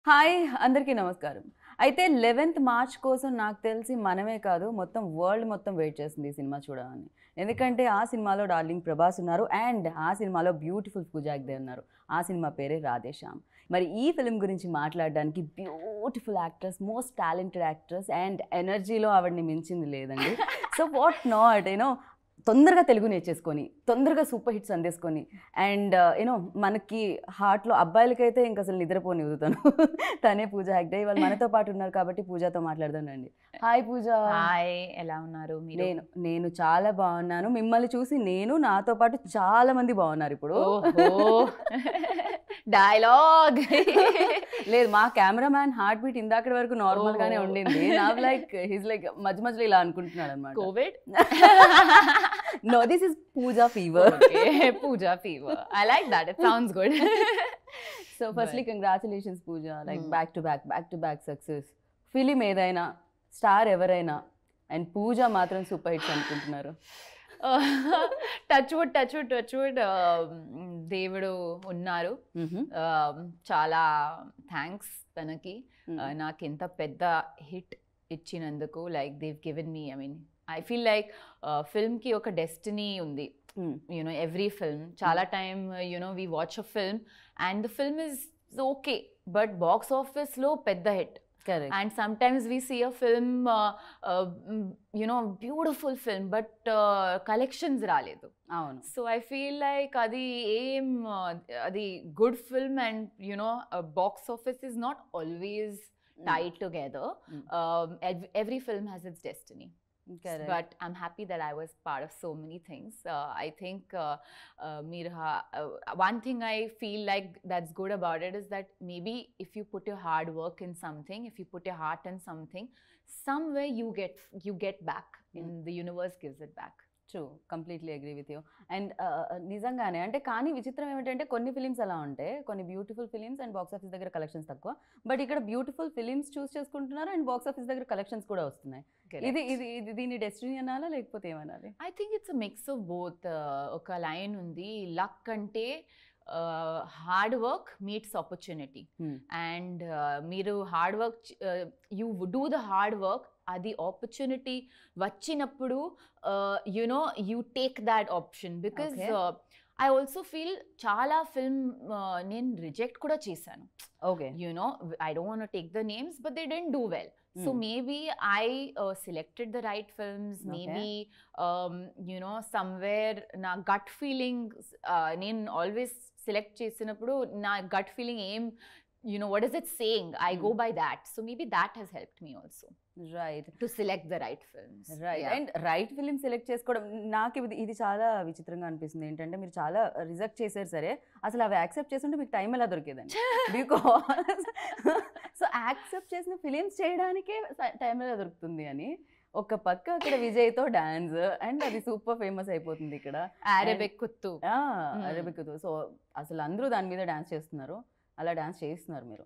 Hi అందరికీ నమస్కారం. అయితే 11th మార్చ్ కోసం నాకు తెలిసి మనమే కాదు మొత్తం వరల్డ్ మొత్తం వెయిట్ చేస్తుంది ఈ సినిమా చూడాలని. ఎందుకంటే ఆ సినిమాలో డార్లింగ్ ప్రభాస్ ఉన్నారు అండ్ ఆ సినిమాలో బ్యూటిఫుల్ పూజా హెగ్డే ఉన్నారు. ఆ సినిమా పేరే రాధేశ్యామ్. మరి ఈ ఫిల్మ్ గురించి మాట్లాడడానికి beautiful actress, most talented actress and ఎనర్జీలో ఆవిడని మించింది లేదండి. సో వాట్ నాట్ తొందరగా తెలుగు నేర్చేసుకొని తొందరగా సూపర్ హిట్స్ అందేసుకొని అండ్ మనకి హార్ట్లో అబ్బాయిలకైతే ఇంక అసలు నిద్రపోనివ్వదు తను. తనే పూజా హెగ్డే. ఇవాళ మనతో పాటు ఉన్నారు కాబట్టి పూజాతో మాట్లాడదాం రండి. హాయ్ పూజ. హాయ్, ఎలా ఉన్నారు మీరు? నేను చాలా బాగున్నాను. మిమ్మల్ని చూసి నాతో పాటు చాలా మంది బాగున్నారు ఇప్పుడు. డైలాగ్ లేదు, మా కెమెరామ్యాన్ హార్ట్ బీట్ ఇందాకటి వరకు నార్మల్ గానే ఉండింది. నా హిస్ లైక్ మధ్య మధ్యలో ఇలా అనుకుంటున్నాడు అనమాట. Covid. No, this is Pooja fever. Okay, Pooja fever. I like that. It sounds good. So firstly, congratulations Pooja. Like back to back success. Film ఏదైనా, స్టార్ ఎవరైనా అండ్ పూజ మాత్రం సూపర్ హిట్స్ అనుకుంటున్నారు. Touch wood దేవుడు ఉన్నారు. చాలా thanks తనకి నాకు ఇంత పెద్ద హిట్ ఇచ్చినందుకు. Like they've given me, I feel like film ki oka destiny undi. Every film chala time we watch a film and the film is okay but box office lo pedda hit. Correct. And sometimes we see a film beautiful film but collections raledu. So I feel like adi good film and box office is not always tied together. Every film has its destiny. Correct. But I'm happy that I was part of so many things. I think one thing I feel like that's good about it is that maybe if you put your hard work in something, if you put your heart in something, somewhere you get back and the universe gives it back. True, completely agree with you. And నిజంగానే అంటే కానీ విచిత్రం ఏమిటంటే కొన్ని films అలా ఉంటాయి, కొన్ని beautiful films and box office దగ్గర కలెక్షన్స్ తక్కువ. బట్ ఇక్కడ బ్యూటిఫుల్ ఫిలిమ్స్ చూస్ చేసుకుంటున్నారు అండ్ బాక్స్ ఆఫీస్ దగ్గర కలెక్షన్స్ కూడా వస్తున్నాయి. ఇది దీని డెస్టినీ అనాలా లేకపోతే ఏమనాలి? I think it's a mix of both. ఒక లైన్ ఉంది, లక్ అంటే hard work meets opportunity. And మీరు hard work you do the hard work, అది ఆపర్చునిటీ వచ్చినప్పుడు you take that option. Because I also feel చాలా ఫిల్మ్ నేను reject కూడా చేశాను. Okay, I don't want to take the names but they didn't do well. So maybe I selected the right films. Maybe somewhere na gut feeling nen always select chesinappudu na gut feeling aim what is it saying, I go by that. So maybe that has helped me also, right, to select the right films. Right. Yeah. And right film select చేసుకోవడం నాకు ఇది చాలా విచిత్రంగా అనిపిస్తుంది. ఏంటంటే మీరు చాలా reject చేశారు, సరే అసలు అవి యాక్సెప్ట్ చేస్తుంటే మీకు టైం ఎలా దొరికేదండి? బికాస్ సో యాక్సెప్ట్ చేసిన ఫిలిమ్స్ చేయడానికే టైం ఎలా దొరుకుతుంది అని. ఒక పక్క అక్కడ విజయ్తో డాన్స్ అండ్ అది సూపర్ ఫేమస్ అయిపోతుంది ఇక్కడ. అరబిక్ కుత్తు. సో అసలు అందరూ దాని మీద డాన్స్ చేస్తున్నారు, అలా డాన్స్ చేస్తున్నారు మీరు.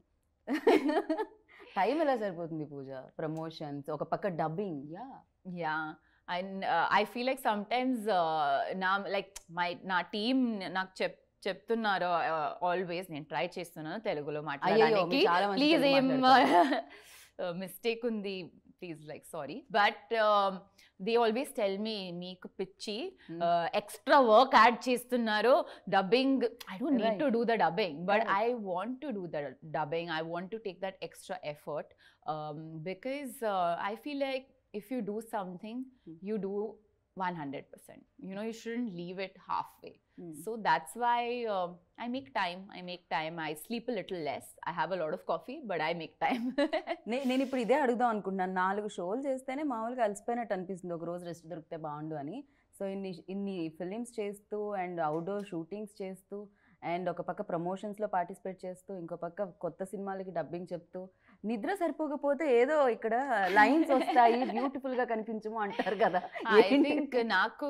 టైం ఎలా సరిపోతుంది పూజ? ప్రమోషన్స్, ఒక పక్క dubbing. Yeah and I feel like sometimes నా టీమ్ నాకు చెప్తున్నారు ఆల్వేస్, నేను ట్రై చేస్తున్నాను తెలుగులో మాట్లాడడానికి. ప్లీజ్ ఏం మిస్టేక్ ఉంది please, like sorry. But they always tell me meeku pichi extra work add chestunnaro dubbing. I don't need to do the dubbing, but I want to do the dubbing. I want to take that extra effort because I feel like if you do something you do 100%. You shouldn't leave it halfway. So that's why I make time. I sleep a little less. I have a lot of coffee, but I make time. నేను ఇప్పుడు ఇదే అడుగుదాం అనుకుంటున్నాను. 4 షోలు చేస్తేనే మామూలుగా అలసిపోయినట్టు అనిపిస్తుంది, ఒక రోజు రెస్ట్ దొరికితే బాగుండు అని. సో ఇన్ని ఫిలిమ్స్ చేస్తూ అండ్ అవుట్డోర్ షూటింగ్స్ చేస్తూ అండ్ ఒక పక్క ప్రమోషన్స్లో పార్టిసిపేట్ చేస్తూ ఇంకో పక్క కొత్త సినిమాలకి డబ్బింగ్ చెప్తూ, నిద్ర సరిపోకపోతే ఏదో ఇక్కడ లైన్స్ వస్తాయి బ్యూటిఫుల్గా కనిపించము అంటారు కదా. ఐ థింక్ నాకు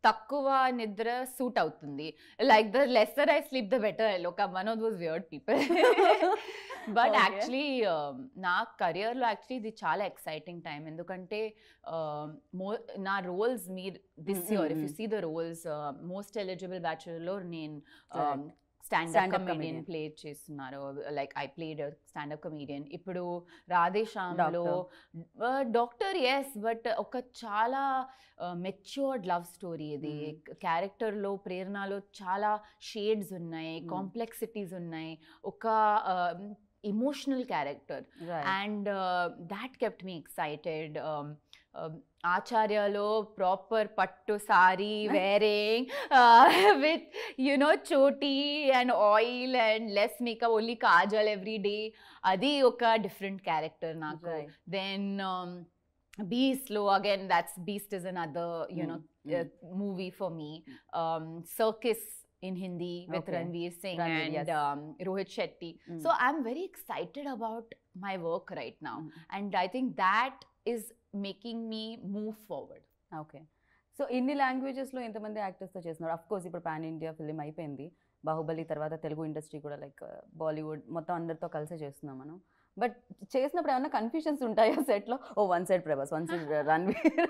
తక్కువ నిద్ర సూట్ అవుతుంది. Like the lesser I sleep the better I look. One of those weird people. But actually నా కెరియర్లో యాక్చువల్లీ ఇది చాలా ఎక్సైటింగ్ టైం. ఎందుకంటే నా రోల్స్ మీరు this year if you see the roles most eligible బ్యాచులర్లో నేను స్టాండప్ కమెడియన్ ప్లే చేస్తున్నారు. Like I played stand up comedian. ఇప్పుడు రాధేశ్యామ్లో డాక్టర్, ఎస్, బట్ ఒక చాలా మెచ్యూర్డ్ లవ్ స్టోరీ ఇది. క్యారెక్టర్లో ప్రేరణలో చాలా షేడ్స్ ఉన్నాయి, కాంప్లెక్సిటీస్ ఉన్నాయి, ఒక emotional character, right. And that kept me excited. Acharyalo proper pattu sari wearing with choti and oil and less makeup, only kajal every day. Adi oka different character naku, right. Then Beast lo, again that's Beast is another movie for me. Circus in Hindi with Ranveer Singh and yes. Rohit Shetty. So I'm very excited about my work right now, and I think that is making me move forward. Okay. So ఇన్ని లాంగ్వేజెస్లో ఎంతమంది యాక్టర్స్తో చేస్తున్నారు? Of course ఇప్పుడు pan India film అయిపోయింది, బాహుబలి తర్వాత Telugu industry కూడా like Bollywood మొత్తం అందరితో కలిసే చేస్తున్నాం మనం. బట్ చేసినప్పుడు ఏమన్నా కన్ఫ్యూషన్స్ ఉంటాయా సెట్లో? ఓ one side Prabhas, one side Ranveer?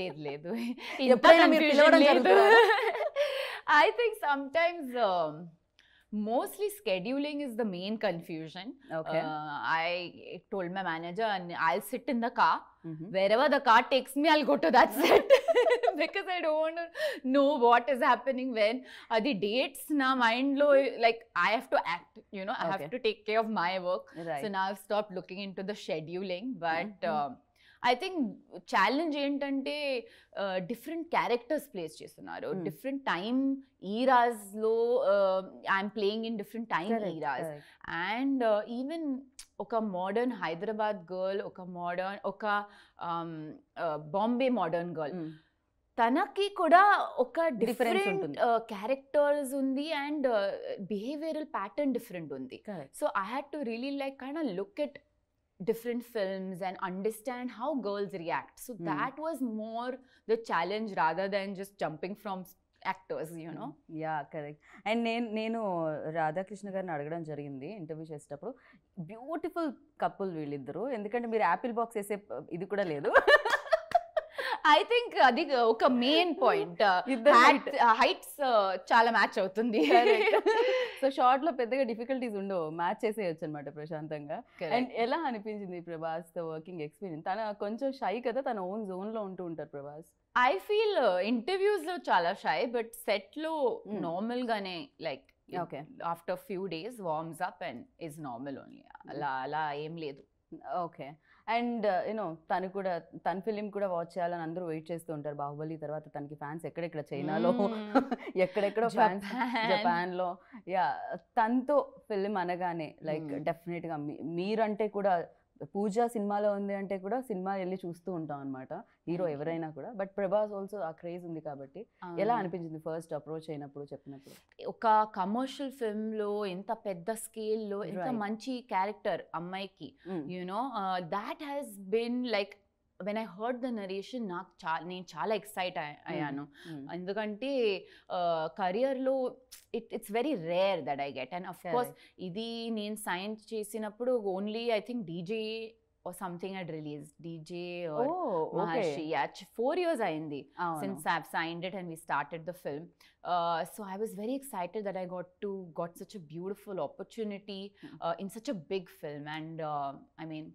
లేదు ఎప్పుడైనా మీరు పిలవడం జరుగుతుందా? I think sometimes mostly scheduling is the main confusion. Okay. I told my manager, and I'll sit in the car. Wherever the car takes me, I'll go to that set. Because I don't want to know what is happening when. The dates na mind lo, like I have to act, I have to take care of my work. Right. So now I've stopped looking into the scheduling. But I think challenge ఏంటంటే different characters plays చేస్తున్నారు, different time ఈరాస్లో I'm playing in different time eras. And even ఒక modern Hyderabad girl, ఒక Bombay modern girl, తనకి కూడా ఒక different characters ఉంది and behavioural pattern different ఉంది. So I had to really like kind of look at different films and understand how girls react. So that was more the challenge rather than just jumping from actors, Yeah, correct. And నేను రాధాకృష్ణ గారిని అడగడం జరిగింది interview చేసేటప్పుడు, beautiful couple వీళ్ళిద్దరు, ఎందుకంటే మీరు Apple box వేసే ఇది కూడా లేదు. ఐ థింక్ అది ఒక మెయిన్ పాయింట్, హైట్స్ చాలా మ్యాచ్ అవుతుంది. సో షార్ట్ లో పెద్దగా డిఫికల్టీస్ ఉండవు, మ్యాచ్ చేసేయచ్చు అనమాట ప్రశాంతంగా. అండ్ ఎలా అనిపించింది ప్రభాస్ తో వర్కింగ్ ఎక్స్పీరియన్స్? తన కొంచెం షై కదా, తన ఓన్ జోన్ లో ఉంటూ ఉంటారు ప్రభాస్. ఐ ఫీల్ ఇంటర్వ్యూస్ లో చాలా షై, బట్ సెట్ లో నార్మల్ గానే, like after few days worms up and is normal only. అలా ఏం లేదు. ఓకే. అండ్ తను కూడా తన ఫిలిం కూడా వాచ్ చేయాలని అందరూ వెయిట్ చేస్తూ ఉంటారు. బాహుబలి తర్వాత తనకి ఫ్యాన్స్ ఎక్కడెక్కడ, చైనాలో ఎక్కడెక్కడో ఫ్యాన్స్, జపాన్లో. యా, తనతో ఫిలిం అనగానే లైక్ డెఫినెట్గా మీరంటే కూడా పూజ సినిమాలో ఉంది అంటే కూడా సినిమా వెళ్ళి చూస్తూ ఉంటాం అనమాట, హీరో ఎవరైనా కూడా. బట్ ప్రభాస్ ఆల్సో ఆ క్రేజ్ ఉంది కాబట్టి ఎలా అనిపించింది ఫస్ట్ అప్రోచ్ అయినప్పుడు, చెప్పినప్పుడు? ఒక కమర్షియల్ ఫిల్మ్ లో ఇంత పెద్ద స్కేల్ లో ఇంత మంచి క్యారెక్టర్ అమ్మాయికి, that has been like when I heard the narration, నేను చాలా ఎక్సైట్ అయ్యాను. ఎందుకంటే కెరియర్లో it's very rare that I get. And of course ఇది నేను సైన్ చేసినప్పుడు only I think DJ or something had released, DJ or Maharshi. Yeah, 4 years aindi since I've signed it and we started the film. So I was very excited that I got such a beautiful opportunity in such a big film. And I mean,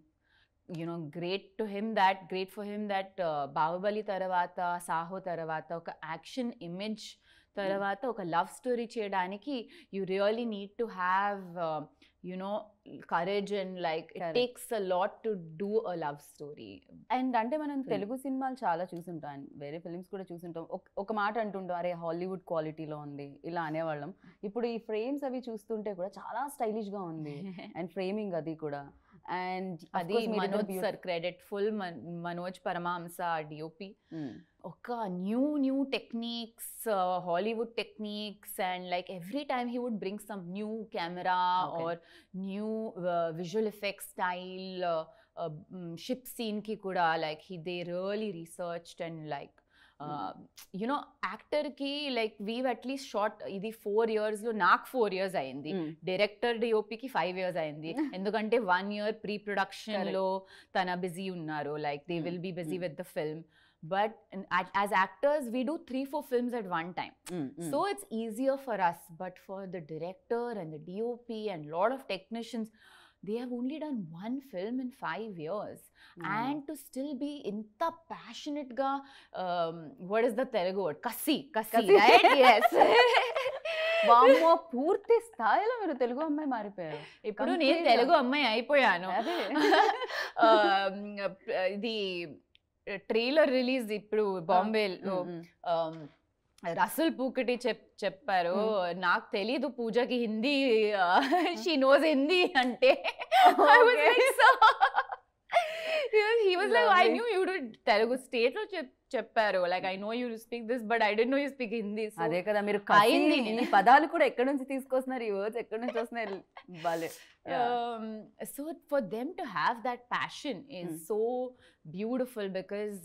great for him that Bahubali taravata, Saho taravata oka action image taravata oka love story cheyadaniki you really need to have courage and like it takes a lot to do a love story. And అంటే మనం తెలుగు సినిమాలు చాలా చూసుంటాం, వేరే films కూడా చూసుంటాం. ఒక మాట అంటుంటాం, అరే హాలీవుడ్ క్వాలిటీలో ఉంది ఇలా అనేవాళ్ళం. ఇప్పుడు ఈ ఫ్రేమ్స్ అవి చూస్తుంటే కూడా చాలా స్టైలిష్ గా ఉంది, అండ్ ఫ్రేమింగ్ అది కూడా. అండ్ అది Manoj sir credit, full Manoj Paramahamsa DOP. ఒక new techniques, Hollywood techniques, and like every time he would bring some new camera are new visual effects style. Ship scene కి కూడా like they really రీసర్చ్డ్ and like actor కి like weave at least short ఇది 4 years లో, నాకు 4 years అయింది, director డిఓపికి 5 years అయింది. ఎందుకంటే 1 year pre production లో తన బిజీ ఉన్నారు, like they will be busy with the film. but as actors we do 3-4 films at one time. So it's easier for us, but for the director and the DOP and lot of technicians, they have only done one film in 5 years. And to still be inta passionate ga, what is the Telugu word? Kasi, right? Yes. వామ్మో, పూర్తి స్థాయిలో మీరు తెలుగు అమ్మాయి మారిపోయారు. ఇప్పుడు నేను తెలుగు అమ్మాయి అయిపోయాను. ఇది ట్రైలర్ రిలీజ్ ఇప్పుడు బాంబేలో రసూల్ పూకటి చెప్పారు. నాకు తెలీదు పూజకి హిందీ, షీ నోస్ హిందీ అంటే. He was like, I knew you did Telugu. State లో చెప్పారు, like I know you speak this, but I didn't know you speak Hindi. అదే కదా, మీరు ఈ పదాలు కూడా ఎక్కడి నుంచి తీసుకొస్తున్నారు, ఈ వర్డ్స్ ఎక్కడి నుంచి వస్తున్నాయి బాలే. So for them to have that passion is so beautiful, because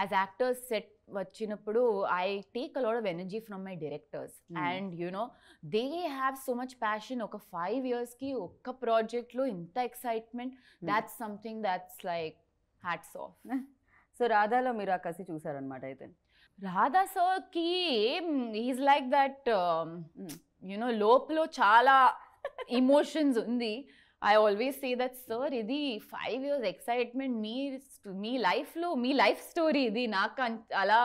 as actors set vachinappudu I take a lot of energy from my directors, and you know they have so much passion. Oka 5 years ki okka project lo inta excitement, that's something that's like hats off. So రాధాలో మీరు ఆ కసి చూసారనమాట అయితే. Radha sir కి is like that, you know లోపల చాలా emotions ఉంది. I always say that, sir, ఇది 5 years excitement, మీ లైఫ్లో మీ లైఫ్ స్టోరీ ఇది. నాకు అలా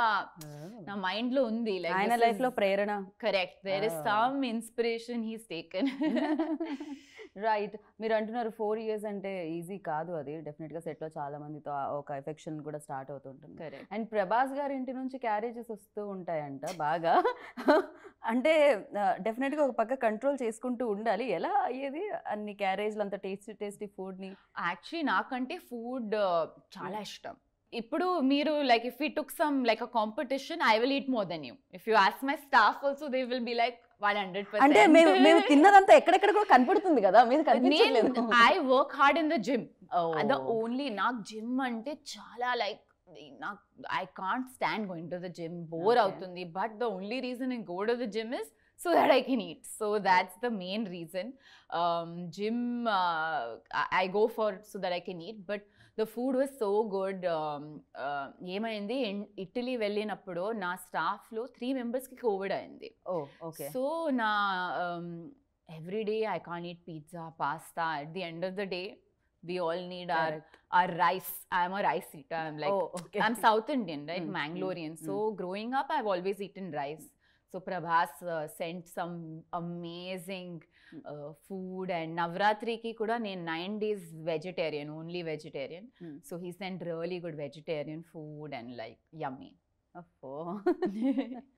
నా మైండ్లో ఉంది. లైక్ ఆయన లైఫ్లో Prerana. Correct, there is some inspiration he's taken. Right. మీరు అంటున్నారు 4 years అంటే ఈజీ కాదు. అది డెఫినెట్గా సెట్లో చాలా మందితో ఒక ఎఫెక్షన్ కూడా స్టార్ట్ అవుతుంటుంది. కరెక్ట్. అండ్ ప్రభాస్ గారి ఇంటి నుంచి క్యారేజెస్ వస్తూ ఉంటాయంట బాగా. అంటే డెఫినెట్గా ఒక పక్క కంట్రోల్ చేసుకుంటూ ఉండాలి. ఎలా అయ్యేది అన్ని క్యారేజ్లు, అంత టేస్టీ ఫుడ్ని? యాక్చువల్లీ నాకంటే ఫుడ్ చాలా ఇష్టం. ఇప్పుడు మీరు like if you took some like a competition, I will eat more than you. If you ask my staff also, they will be like 100%. అంటే మేము తిన్నదంతా ఎక్కడెక్కడ కూడా కనపడుతుంది కదా, మీరు కనిపించట్లేదు. I work hard in the gym. The only, నాకు gym అంటే చాలా లైక్, నాకు I can't stand going to the gym, bore అవుతుంది. But the only reason I go to the gym is so that I can eat. So that's the main reason. Gym I go for so that I can eat, but the food was so good. ఏమైంది, Italy వెళ్ళినప్పుడు నా స్టాఫ్లో 3 members-కి Covid అయింది. So నా every day I can't eat pizza, pasta. At the end of the day, we all need our rice. I'm a rice eater. I'm like, I'm South Indian, right? Mangalorean. So growing up, I've always eaten rice. So Prabhas sent some amazing food, and Navratri ki kuda నేను 9 days vegetarian, only vegetarian. So he sent really good vegetarian food and like yummy.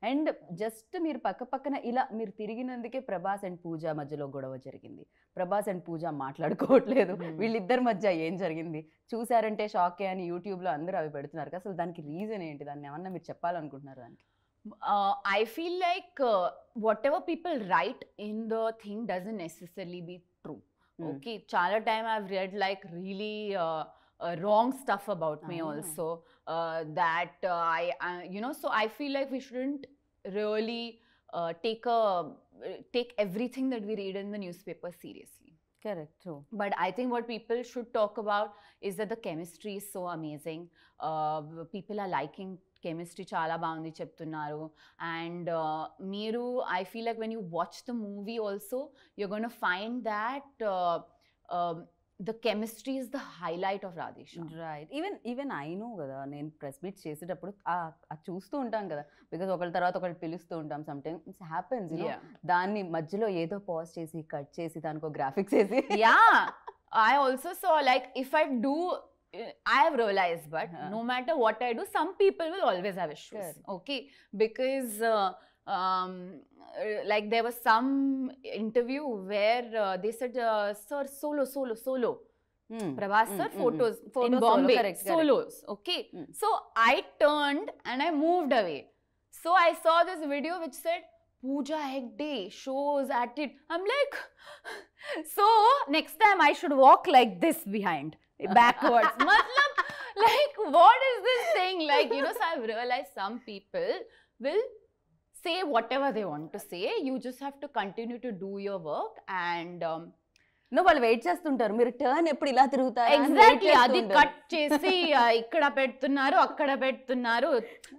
And just మీరు పక్కన ఇలా మీరు తిరిగినందుకే Prabhas and పూజ మధ్యలో గొడవ జరిగింది. Prabhas and పూజ మాట్లాడుకోవట్లేదు. వీళ్ళిద్దరి మధ్య ఏం జరిగింది చూసారంటే షాకే అని యూట్యూబ్లో అందరూ అవి పెడుతున్నారు. అసలు దానికి రీజన్ ఏంటి? దాన్ని ఏమన్నా మీరు చెప్పాలనుకుంటున్నారు దానికి? I feel like whatever people write in the thing doesn't necessarily be true. Okay, chala time I've read like really wrong stuff about me also, that I you know, so I feel like we shouldn't really take everything that we read in the newspaper seriously. Correct, true. But I think what people should talk about is that the chemistry is so amazing. People are liking chemistry, చాలా బాగుంది చెప్తున్నారు. And మీరు, I feel like when you watch the movie also, you're going to find that the chemistry is the highlight of Radheshyam. Right. Even I know కదా, నేను press meet చేసేటప్పుడు చూస్తూ ఉంటాం కదా, బికాజ్ ఒకళ్ళ తర్వాత ఒకళ్ళు పిలుస్తూ ఉంటాం. Some times it's happens, you know, దాన్ని మధ్యలో ఏదో పాజ్ చేసి కట్ చేసి దానికి ఒక గ్రాఫిక్స్ వేసి. Yeah, I also saw like if I do, I have realized, but no matter what I do, some people will always have issues. Sure. Okay, because like there was some interview where they said, sir, solo. Prabhas sir, photos in Bombay, correct, solos. Correct. Okay, so I turned and I moved away. So I saw this video which said Pooja Hegde shows at it. I'm like, so next time I should walk like this behind, backwards. Matlab, like, what is this thing? Like, you know, so I've realized some people will say whatever they want to say. You just have to continue to do your work, and వాళ్ళు wait చేస్తుంటారు, మీరు turn ఎప్పుడు ఇలా తిరుగుతారు. Exactly, అది cut చేసి ఇక్కడ పెడుతున్నారు అక్కడ పెడుతున్నారు.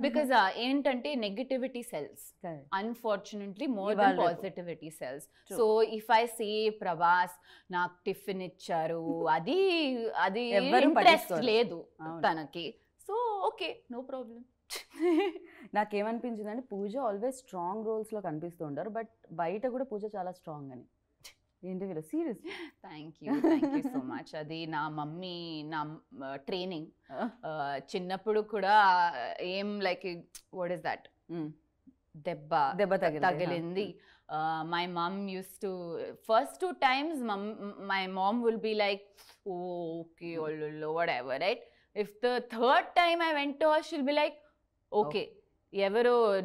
బికాజ్ ఏంటంటే negativity cells unfortunately more than positivity cells. So if I say Prabhas నాకు టిఫిన్ ఇచ్చారు, అది ఇంట్రెస్ట్ లేదు తనకి, సో ఓకే నో ప్రాబ్లం. నాకేమనిపించింది అంటే పూజ ఆల్వేస్ స్ట్రాంగ్ రోల్స్లో కనిపిస్తూ ఉంటారు, బట్ బయట కూడా పూజ చాలా స్ట్రాంగ్ అని. ఏంటి వీళ్ళు serious? Thank you so much. అది నా మమ్మీ నా ట్రైనింగ్. చిన్నప్పుడు కూడా ఏం లైక్ వాట్ ఇస్ దట్ దెబ్బ తగిలింది. My mom used to, first 2 times my mom will be like, oh, okay, whatever, right? If the third time I went to her, she'll be like, okay,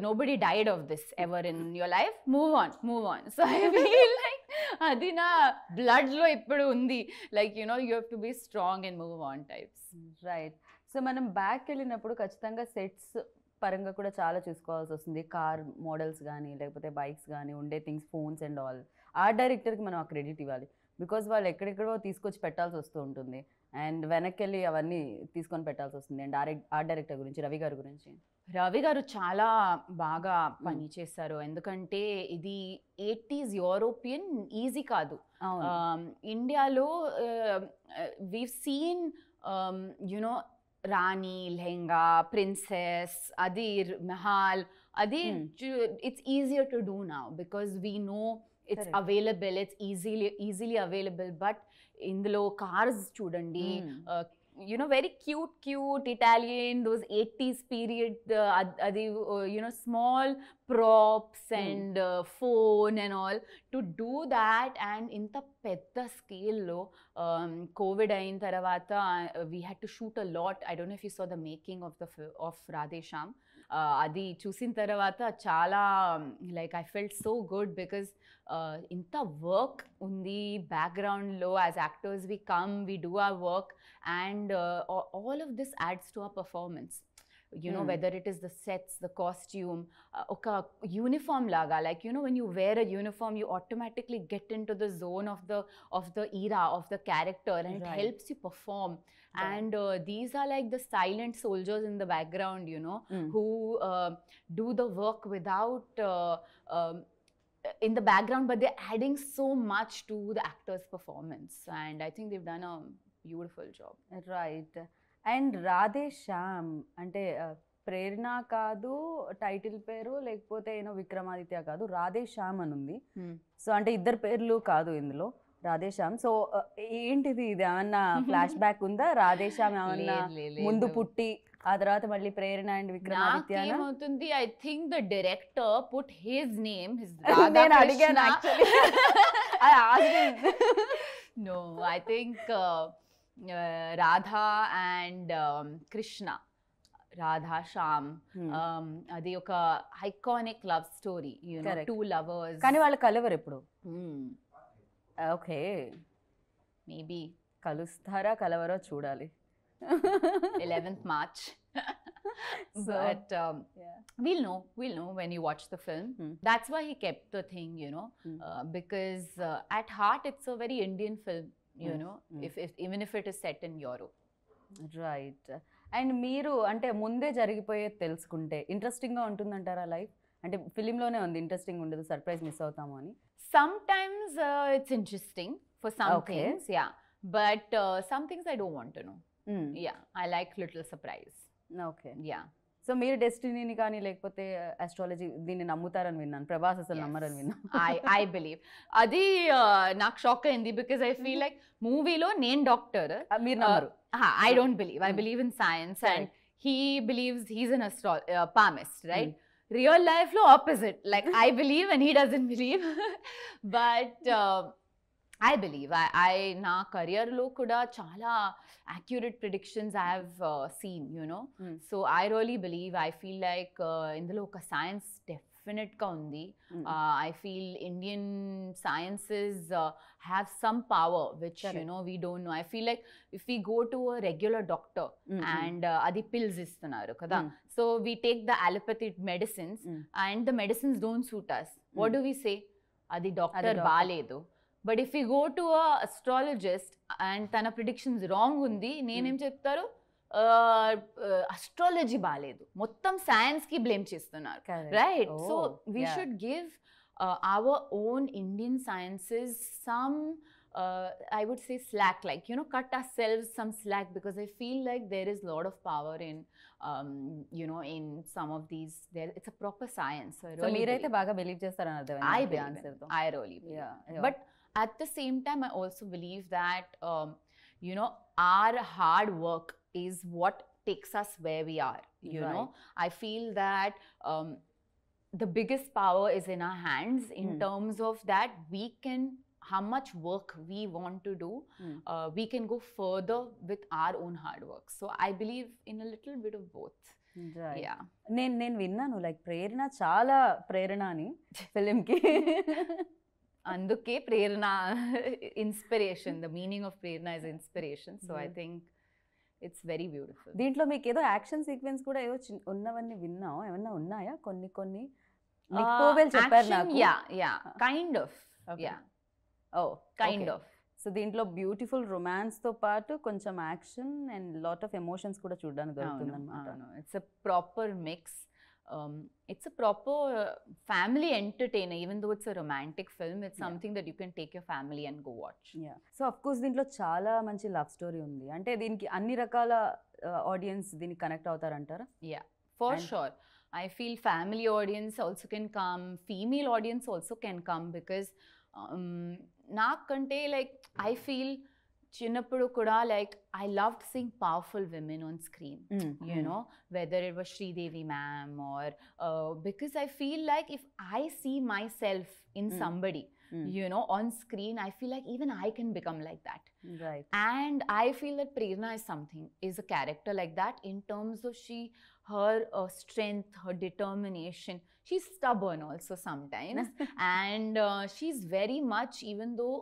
nobody died of this ever in your life, move on. So I feel like అది నా blood లో ఇప్పుడు ఉంది, like you have to be strong and move on types. Right. So మనం back వెళ్ళినప్పుడు ఖచ్చితంగా sets పరంగా కూడా చాలా చూసుకోవాల్సి వస్తుంది. కార్ మోడల్స్ కానీ లేకపోతే బైక్స్ కానీ ఉండే things, phones and all. Art డైరెక్టర్కి మనం ఆ క్రెడిట్ ఇవ్వాలి, బికాజ్ వాళ్ళు ఎక్కడెక్కడో తీసుకొచ్చి పెట్టాల్సి వస్తూ ఉంటుంది, అండ్ వెనక్కి వెళ్ళి అవన్నీ తీసుకొని పెట్టాల్సి వస్తుంది. అండ్ ఆర్ట్ డైరెక్టర్ గురించి, రవి గారి గురించి. రవి గారు చాలా బాగా పని చేశారు, ఎందుకంటే ఇది 80s యూరోపియన్ ఈజీ కాదు. ఇండియాలో we seen you know Rani, lehenga, princess, అది మహల్, అది it's easier to do now because we know it's available, it's easily available. But ఇందులో కార్స్ చూడండి, very cute Italian, those 80s period, adi small props and phone and all, to do that. And inta pedda scale lo covid ayin taravata we had to shoot a lot. I don't know if you saw the making of Radhe Shyam. అది చూసిన తర్వాత చాలా like I felt so good, because ఇంత work ఉంది బ్యాక్గ్రౌండ్లో. As actors we come, we do our work, and all of this ads to our performance. whether it is the sets, the costume, oka uniform laga, like when you wear a uniform, you automatically get into the zone of the era of the character, and it helps you perform. And these are like the silent soldiers in the background, who do the work without in the background, but they're adding so much to the actor's performance, and I think they've done a beautiful job. Right. And Radhe Shyam అంటే ప్రేరణ కాదు title పేరు, లేకపోతే విక్రమాదిత్య కాదు, రాధే శ్యామ్ అని ఉంది. So అంటే ఇద్దరు పేర్లు కాదు ఇందులో, రాధే శ్యామ్. సో ఏంటిది, ఇది ఏమన్నా ఫ్లాష్ బ్యాక్ ఉందా? రాధే శ్యామ్ ఏమన్నా ముందు పుట్టి ఆ తర్వాత మళ్ళీ ప్రేరణ అండ్ విక్రమాదిత్య ఏమవుతుంది? I think the director put his name, నేను అడిగాను actually. No, I think Radha and Krishna, Radha Shyam, అది ఒక iconic love story, two lovers. కానీ వాళ్ళు కలవరు ఎప్పుడు. ఓకే, మేబీ కలుస్తారా కలవరో చూడాలి. 11th March. But we'll know when you watch the film. That's why he kept the thing, because at heart it's a very Indian film. Even if it is set in Europe. Right. And మీరు అంటే ముందే జరిగిపోయేది తెలుసుకుంటే ఇంట్రెస్టింగ్గా ఉంటుందంటారా life? అంటే ఫిలింలోనే ఉంది, interesting ఉండదు, surprise miss అవుతాము అని. Sometimes it's interesting for some things, yeah. But some things I don't want to know. Yeah, I like little surprise. Okay. Yeah. So మీరు డెస్టినీని కానీ లేకపోతే అస్ట్రాలజీ దీన్ని నమ్ముతారని విన్నాను, ప్రభాస్ అసలు నమ్మరని విన్నాను. I believe. అది నాకు షాక్ అయింది, బికాజ్ ఐ ఫీల్ లైక్ మూవీలో నేను డాక్టర్, మీరు నమ్మరు. I don't believe. I believe in science and he believes he's an palmist, right? Real life లో opposite, like I believe and he doesn't believe. But I believe. నా career-లో కూడా చాలా accurate predictions I have seen, So I really believe. I feel like ఇందులో ఒక science definite-గా ఉంది. I feel Indian sciences have some power which, we don't know. I feel like if we go to a regular doctor and అది pills ఇస్తున్నారు కదా, so we take the allopathic medicines and the medicines don't suit us. What do we say? అది doctor బాలేదు. But if we go to a astrologist and తన predictions wrong ఉంది, నేనేం చెప్తారు, astrology బాలేదు, మొత్తం science కి blame చేస్తున్నారు, right? So we should give our own Indian sciences some I would say slack, like, you know, cut ourselves some slack, because I feel like there is a lot of power in you know, in some of these, there it's a proper science. So really మీరైతే బాగా believe చేస్తారని అర్థం. I really believe. But at the same time I also believe that you know, our hard work is what takes us where we are, you know. I feel that the biggest power is in our hands in terms of that we can, how much work we want to do, we can go further with our own hard work. So I believe in a little bit of both. Yeah. నేను విన్నాను like ప్రేరణ, చాలా ప్రేరణ అని ఫిలింకి. అందుకే Prerana, inspiration, the meaning of Prerana is inspiration. So I think it's very beautiful. దీంట్లో మీకు ఏదో action sequence కూడా ఏదో ఉన్నవన్నీ విన్నాం, ఏమన్నా ఉన్నాయా? కొన్ని చెప్పారు నాకు. Yeah kind of, yeah kind of. So దీంట్లో బ్యూటిఫుల్ రొమాన్స్ తో పాటు కొంచెం action and lot of emotions కూడా చూడడానికి దొరుకుతుంది అన్నమాట. It's a proper mix. It's a proper family entertainer, even though it's a romantic film. It's something that you can take your family and go watch. Yeah. So of course దీంట్లో చాలా మంచి love story ఉంది. అంటే దీనికి అన్ని రకాల audience దీనికి connect అవుతారంటారా? Yeah, for sure. I feel family audience also can come, female audience also can come, because నాకంటే like I feel చిన్నప్పుడు కూడా like I loved seeing powerful women on screen, you know, whether it was Sridevi ma'am or because I feel like if I see myself in somebody, you know, on screen, I feel like even I can become like that. Right. And I feel that Prerna is a character like that, in terms of her strength, her determination. She's stubborn also sometimes and she's very much, even though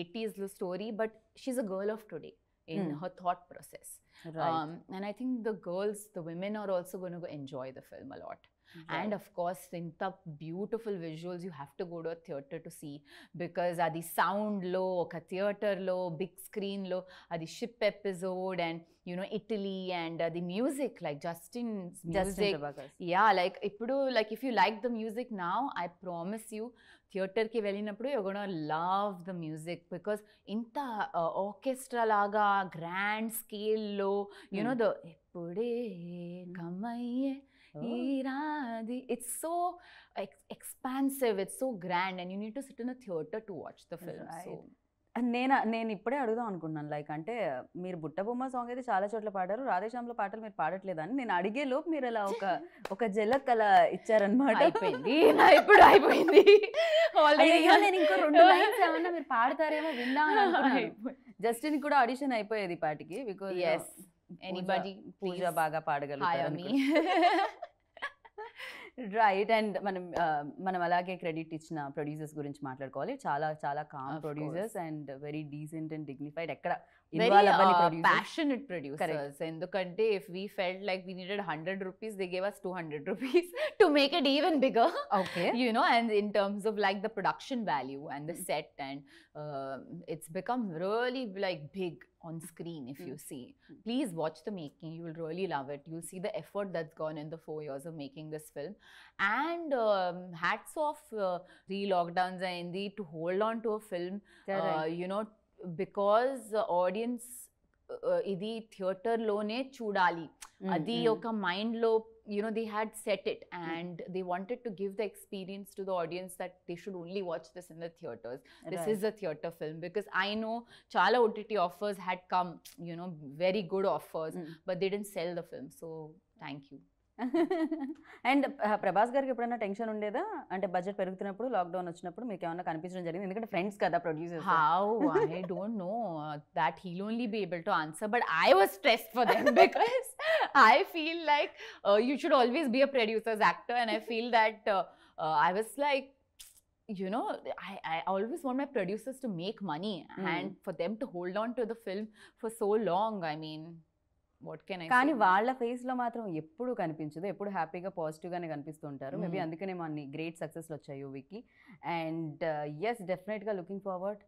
80s the story, but she's a girl of today in her thought process. Right. And I think the women are also going to enjoy the film a lot. Right. And of course, in the beautiful visuals, you have to go to a theatre to see, because adi sound lo, oka theatre lo, big screen lo, adi ship episode, and you know, Italy, and the music, like Justin's music. Yeah, like ippudu, like if you like the music now, I promise you, theatre ki velinappudu you're going to love the music, because inta orchestra laga grand scale lo, you know, the ippude kamaye it's so expansive, it's so grand, and you need to sit in a theatre to watch the film. Right. So నేను ఇప్పుడే అడుగుదాం అనుకున్నాను, like అంటే మీరు బుట్టబొమ్మ song అయితే చాలా చోట్ల పాడారు, రాధేశ్యామ్లో పాటలు మీరు పాడట్లేదని నేను అడిగే లోపు మీరు అలా ఒక జలక్ అలా ఇచ్చారనమాట. అయిపోయింది ఇప్పుడు, అయిపోయింది ఆల్రెడీ. నేను ఇంకో 2 లైన్స్ ఏమన్నా మీరు పాడతారేమో విందామని అనుకున్నాను. జస్టిన్ కూడా ఆడిషన్ అయిపోయేది పాటికి, బికాజ్ ఎనీబడీ పూజ బాగా పాడగలుగుతారు. రైట్. అండ్ మనం అలాగే క్రెడిట్ ఇచ్చిన ప్రొడ్యూసర్స్ గురించి మాట్లాడుకోవాలి. చాలా చాలా calm producers and very decent and dignified. ఎక్కడ passionate producers. ఎందుకంటే if we felt like we needed 100 rupees, they gave us 200 rupees to make it even bigger. Okay. You know, and in terms of like the production value and the set, and it's become really like big on screen. If you see, please watch the making, you will really love it. You'll see the effort that's gone in the 4 years of making this film. And hats off, re-lockdowns ayindi to hold on to a film, you know, because audience ఇది theatre లోనే చూడాలి, అది ఒక mind లో, you know, they had set it, and they wanted to give the experience to the audience that they should only watch this in the theaters. This is a theater film, because I know chala OTT offers had come, you know, very good offers, but they didn't sell the film. So thank you. And Prabhas గారికి ఎప్పుడైనా tension ఉండేదా, అంటే budget పెరుగుతున్నప్పుడు, lockdown వచ్చినప్పుడు మీకు ఏమైనా కనిపించడం జరిగింది? ఎందుకంటే ఫ్రెండ్స్ కదా producers. How? I don't know that he'll only be able to answer, but I was stressed for them because I feel like you should always be a producer's actor, and I feel that I was like, you know, I always want my producers to make money and for them to hold on to the film for so long. I mean, what can I కానీ వాళ్ళ face లో మాత్రం ఎప్పుడు కనిపించదు, ఎప్పుడు హ్యాపీగా positive గానే కనిపిస్తుంటారు. Maybe అందుకనే అన్ని గ్రేట్ సక్సెస్ వచ్చాయి యూవీకి. అండ్ ఎస్, డెఫినెట్ గా looking forward,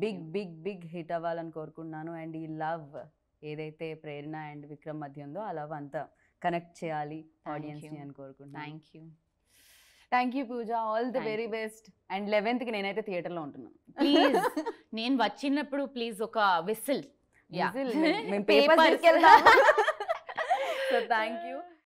big big big hit అవ్వాలని కోరుకుంటున్నాను. అండ్ ఈ లవ్ ఏదైతే ప్రేరణ అండ్ విక్రమ్ మధ్య ఉందో ఆ లవ్ అంతా కనెక్ట్ చేయాలి ఆడియన్స్ ని అని కోరుకుంటున్నాను. Thank you Pooja, all the very best. And 11th కి నేనైతే థియేటర్ లో ఉంటున్నాను. ప్లీజ్ నేను వచ్చినప్పుడు ప్లీజ్ ఒక విసిల్ మేము పేపర్ తీసుకెళ్తాం. So thank you.